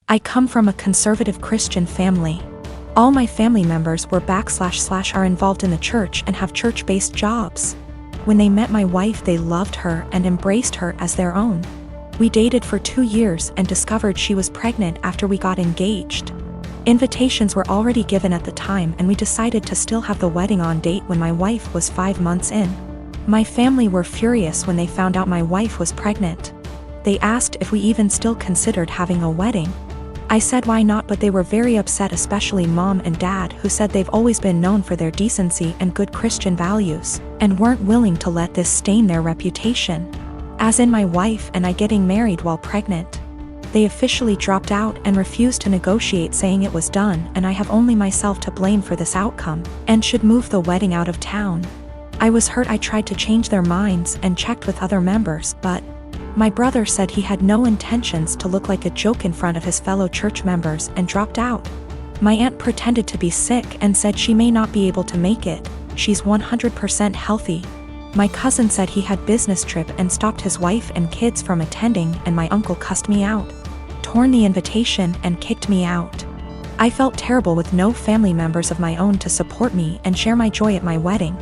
I come from a conservative Christian family. All my family members were / are involved in the church and have church-based jobs. When they met my wife, they loved her and embraced her as their own. We dated for 2 years and discovered she was pregnant after we got engaged. Invitations were already given at the time, and we decided to still have the wedding on date when my wife was 5 months in. My family were furious when they found out my wife was pregnant. They asked if we even still considered having a wedding. I said why not, but they were very upset, especially Mom and Dad, who said they've always been known for their decency and good Christian values, and weren't willing to let this stain their reputation. As in my wife and I getting married while pregnant. They officially dropped out and refused to negotiate, saying it was done and I have only myself to blame for this outcome, and should move the wedding out of town. I was hurt. I tried to change their minds and checked with other members, but my brother said he had no intentions to look like a joke in front of his fellow church members and dropped out. My aunt pretended to be sick and said she may not be able to make it. She's 100% healthy. My cousin said he had business trip and stopped his wife and kids from attending, and my uncle cussed me out, torn the invitation, and kicked me out. I felt terrible with no family members of my own to support me and share my joy at my wedding.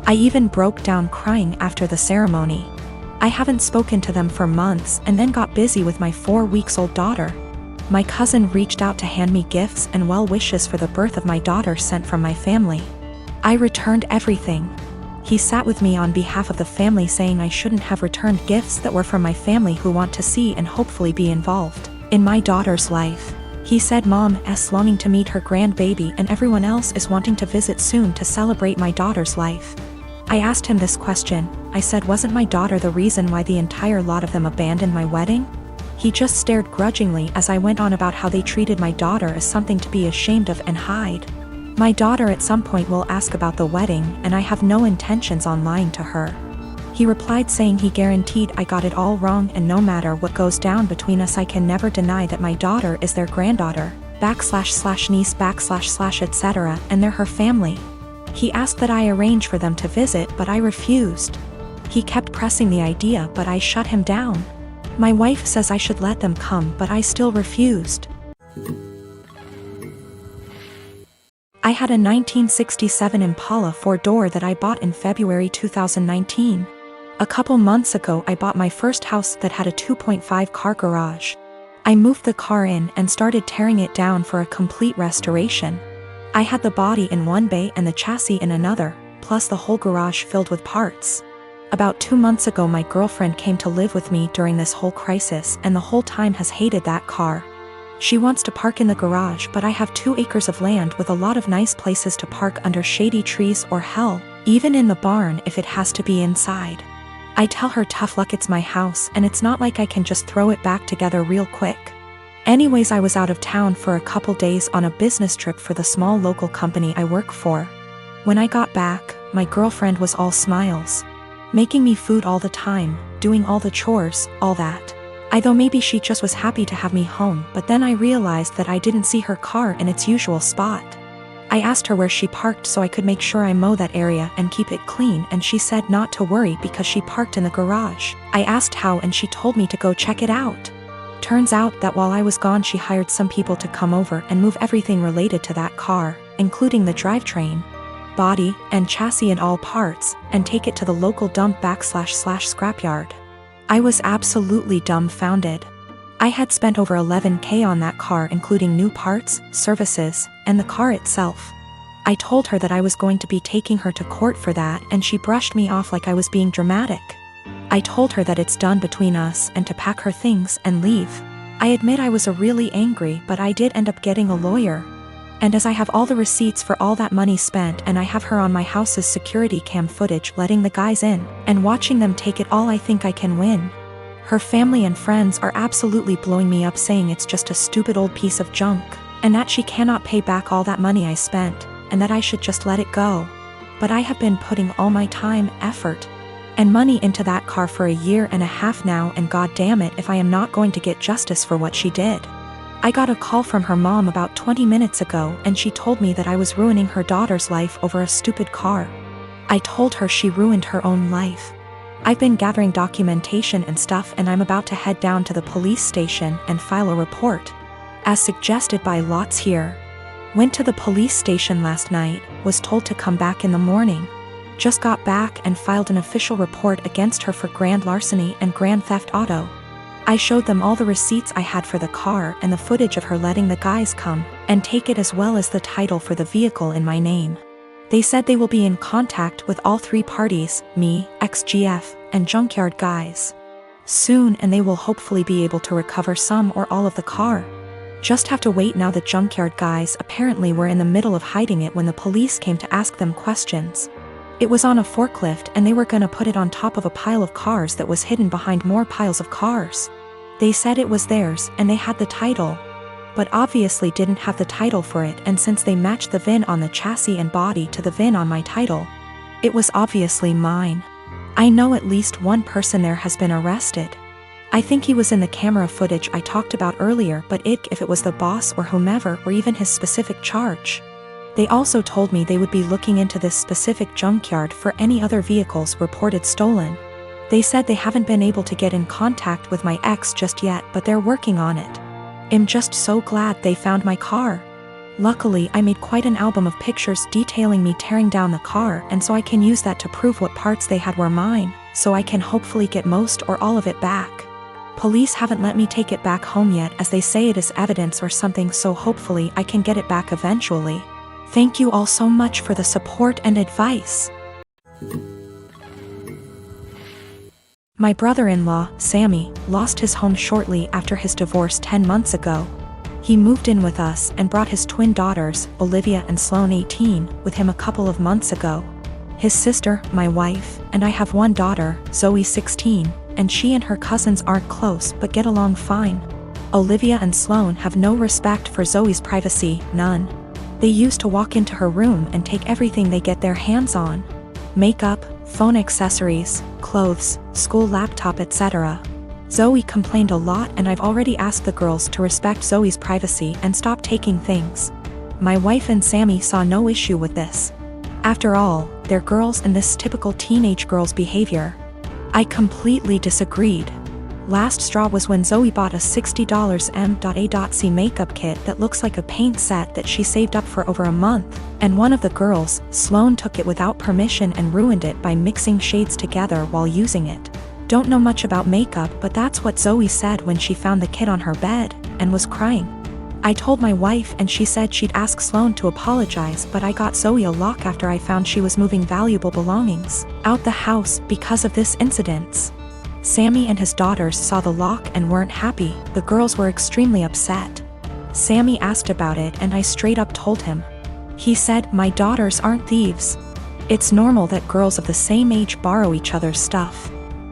I even broke down crying after the ceremony. I haven't spoken to them for months and then got busy with my 4-week-old daughter. My cousin reached out to hand me gifts and well wishes for the birth of my daughter sent from my family. I returned everything. He sat with me on behalf of the family, saying I shouldn't have returned gifts that were from my family who want to see and hopefully be involved in my daughter's life. He said Mom's longing to meet her grandbaby and everyone else is wanting to visit soon to celebrate my daughter's life. I asked him this question. I said, wasn't my daughter the reason why the entire lot of them abandoned my wedding? He just stared grudgingly as I went on about how they treated my daughter as something to be ashamed of and hide. My daughter at some point will ask about the wedding, and I have no intentions on lying to her. He replied saying he guaranteed I got it all wrong, and no matter what goes down between us, I can never deny that my daughter is their granddaughter, / niece / etc., and they're her family. He asked that I arrange for them to visit, but I refused. He kept pressing the idea, but I shut him down. My wife says I should let them come, but I still refused. I had a 1967 Impala 4-door that I bought in February 2019. A couple months ago, I bought my first house that had a 2.5-car garage. I moved the car in and started tearing it down for a complete restoration. I had the body in one bay and the chassis in another, plus the whole garage filled with parts. About 2 months ago, my girlfriend came to live with me during this whole crisis, and the whole time has hated that car. She wants to park in the garage, but I have 2 acres of land with a lot of nice places to park under shady trees, or hell, even in the barn if it has to be inside. I tell her tough luck, it's my house and it's not like I can just throw it back together real quick. Anyways, I was out of town for a couple days on a business trip for the small local company I work for. When I got back, my girlfriend was all smiles, making me food all the time, doing all the chores, all that. I thought maybe she just was happy to have me home, but then I realized that I didn't see her car in its usual spot. I asked her where she parked so I could make sure I mow that area and keep it clean, and she said not to worry because she parked in the garage. I asked how, and she told me to go check it out. Turns out that while I was gone, she hired some people to come over and move everything related to that car, including the drivetrain, body, and chassis and all parts, and take it to the local dump / scrapyard. I was absolutely dumbfounded. I had spent over $11,000 on that car, including new parts, services, and the car itself. I told her that I was going to be taking her to court for that, and she brushed me off like I was being dramatic. I told her that it's done between us and to pack her things and leave. I admit I was really angry, but I did end up getting a lawyer. And as I have all the receipts for all that money spent, and I have her on my house's security cam footage letting the guys in and watching them take it all, I think I can win. Her family and friends are absolutely blowing me up, saying it's just a stupid old piece of junk, and that she cannot pay back all that money I spent, and that I should just let it go. But I have been putting all my time, effort, and money into that car for 1.5 years now, and god damn it if I am not going to get justice for what she did. I got a call from her mom about 20 minutes ago, and she told me that I was ruining her daughter's life over a stupid car. I told her she ruined her own life. I've been gathering documentation and stuff, and I'm about to head down to the police station and file a report. as suggested by lots here. Went to the police station last night, was told to come back in the morning. Just got back and filed an official report against her for grand larceny and grand theft auto. I showed them all the receipts I had for the car and the footage of her letting the guys come and take it, as well as the title for the vehicle in my name. They said they will be in contact with all three parties, me, XGF, and junkyard guys, soon, and they will hopefully be able to recover some or all of the car. Just have to wait now. The junkyard guys apparently were in the middle of hiding it when the police came to ask them questions. It was on a forklift and they were gonna put it on top of a pile of cars that was hidden behind more piles of cars. They said it was theirs and they had the title, but obviously didn't have the title for it, and since they matched the VIN on the chassis and body to the VIN on my title, it was obviously mine. I know at least one person there has been arrested. I think he was in the camera footage I talked about earlier, but if it was the boss or whomever, or even his specific charge. They also told me they would be looking into this specific junkyard for any other vehicles reported stolen. They said they haven't been able to get in contact with my ex just yet, but they're working on it. I'm just so glad they found my car. Luckily, I made quite an album of pictures detailing me tearing down the car, and so I can use that to prove what parts they had were mine, so I can hopefully get most or all of it back. Police haven't let me take it back home yet, as they say it is evidence or something, so hopefully I can get it back eventually. Thank you all so much for the support and advice. My brother-in-law, Sammy, lost his home shortly after his divorce 10 months ago. He moved in with us and brought his twin daughters, Olivia and Sloane 18, with him a couple of months ago. His sister, my wife, and I have one daughter, Zoe 16, and she and her cousins aren't close but get along fine. Olivia and Sloane have no respect for Zoe's privacy, none. They used to walk into her room and take everything they get their hands on. Makeup, phone accessories, clothes, school laptop, etc. Zoe complained a lot, and I've already asked the girls to respect Zoe's privacy and stop taking things. My wife and Sammy saw no issue with this. After all, they're girls and this typical teenage girl's behavior. I completely disagreed. Last straw was when Zoe bought a $60 M.A.C makeup kit that looks like a paint set that she saved up for over a month, and one of the girls, Sloane, took it without permission and ruined it by mixing shades together while using it. Don't know much about makeup, but that's what Zoe said when she found the kit on her bed, and was crying. I told my wife and she said she'd ask Sloane to apologize, but I got Zoe a lock after I found she was moving valuable belongings out the house because of this incident. Sammy and his daughters saw the lock and weren't happy. The girls were extremely upset. Sammy asked about it and I straight up told him. He said, "My daughters aren't thieves. It's normal that girls of the same age borrow each other's stuff."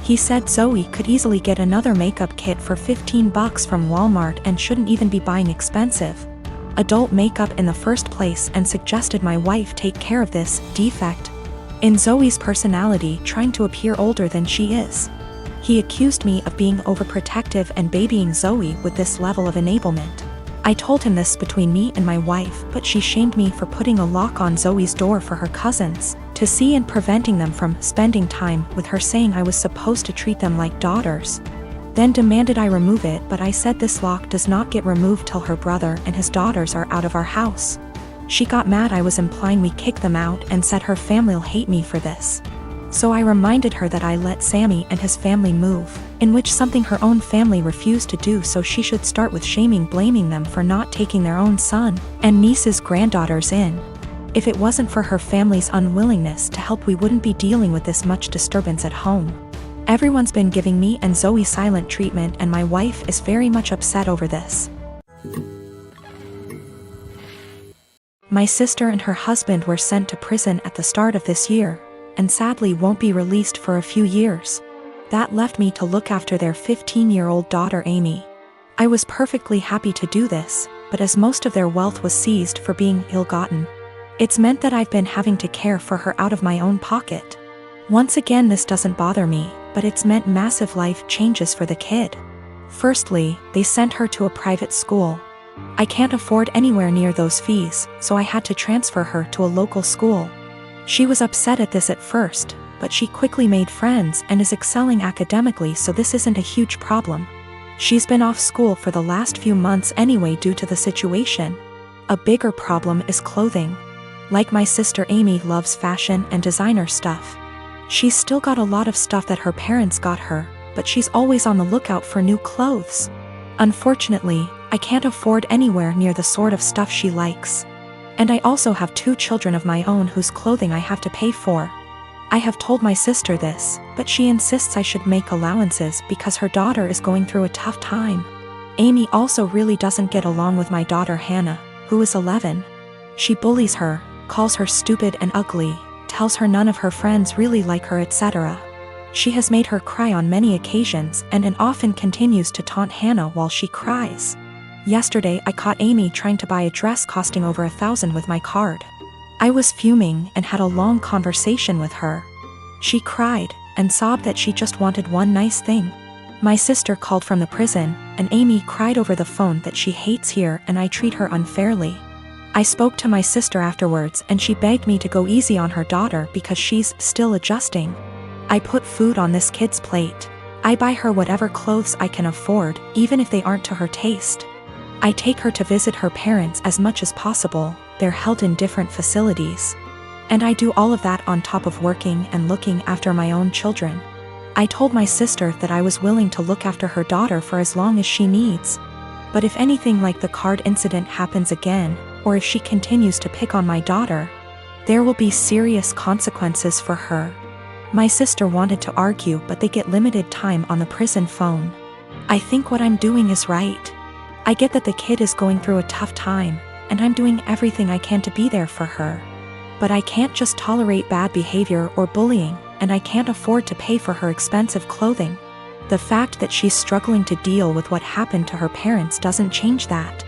He said Zoe could easily get another makeup kit for $15 from Walmart and shouldn't even be buying expensive adult makeup in the first place, and suggested my wife take care of this defect in Zoe's personality, trying to appear older than she is. He accused me of being overprotective and babying Zoe with this level of enablement. I told him this between me and my wife, but she shamed me for putting a lock on Zoe's door for her cousins to see and preventing them from spending time with her, saying I was supposed to treat them like daughters. Then demanded I remove it, but I said this lock does not get removed till her brother and his daughters are out of our house. She got mad I was implying we kick them out and said her family'll hate me for this. So I reminded her that I let Sammy and his family move, in which something her own family refused to do, so she should start with blaming them for not taking their own son and niece's granddaughters in. If it wasn't for her family's unwillingness to help, we wouldn't be dealing with this much disturbance at home. Everyone's been giving me and Zoe silent treatment, and my wife is very much upset over this. My sister and her husband were sent to prison at the start of this year, and sadly won't be released for a few years. That left me to look after their 15-year-old daughter Amy. I was perfectly happy to do this, but as most of their wealth was seized for being ill-gotten, it's meant that I've been having to care for her out of my own pocket. Once again, this doesn't bother me, but it's meant massive life changes for the kid. Firstly, they sent her to a private school. I can't afford anywhere near those fees, so I had to transfer her to a local school. She was upset at this at first, but she quickly made friends and is excelling academically, so this isn't a huge problem. She's been off school for the last few months anyway due to the situation. A bigger problem is clothing. Like my sister Amy loves fashion and designer stuff. She's still got a lot of stuff that her parents got her, but she's always on the lookout for new clothes. Unfortunately, I can't afford anywhere near the sort of stuff she likes. And I also have 2 children of my own whose clothing I have to pay for. I have told my sister this, but she insists I should make allowances because her daughter is going through a tough time. Amy also really doesn't get along with my daughter Hannah, who is 11. She bullies her, calls her stupid and ugly, tells her none of her friends really like her, etc. She has made her cry on many occasions and often continues to taunt Hannah while she cries. Yesterday I caught Amy trying to buy a dress costing over $1,000 with my card. I was fuming and had a long conversation with her. She cried and sobbed that she just wanted one nice thing. My sister called from the prison, and Amy cried over the phone that she hates here and I treat her unfairly. I spoke to my sister afterwards and she begged me to go easy on her daughter because she's still adjusting. I put food on this kid's plate. I buy her whatever clothes I can afford, even if they aren't to her taste. I take her to visit her parents as much as possible. They're held in different facilities. And I do all of that on top of working and looking after my own children. I told my sister that I was willing to look after her daughter for as long as she needs. But if anything like the card incident happens again, or if she continues to pick on my daughter, there will be serious consequences for her. My sister wanted to argue, but they get limited time on the prison phone. I think what I'm doing is right. I get that the kid is going through a tough time, and I'm doing everything I can to be there for her. But I can't just tolerate bad behavior or bullying, and I can't afford to pay for her expensive clothing. The fact that she's struggling to deal with what happened to her parents doesn't change that.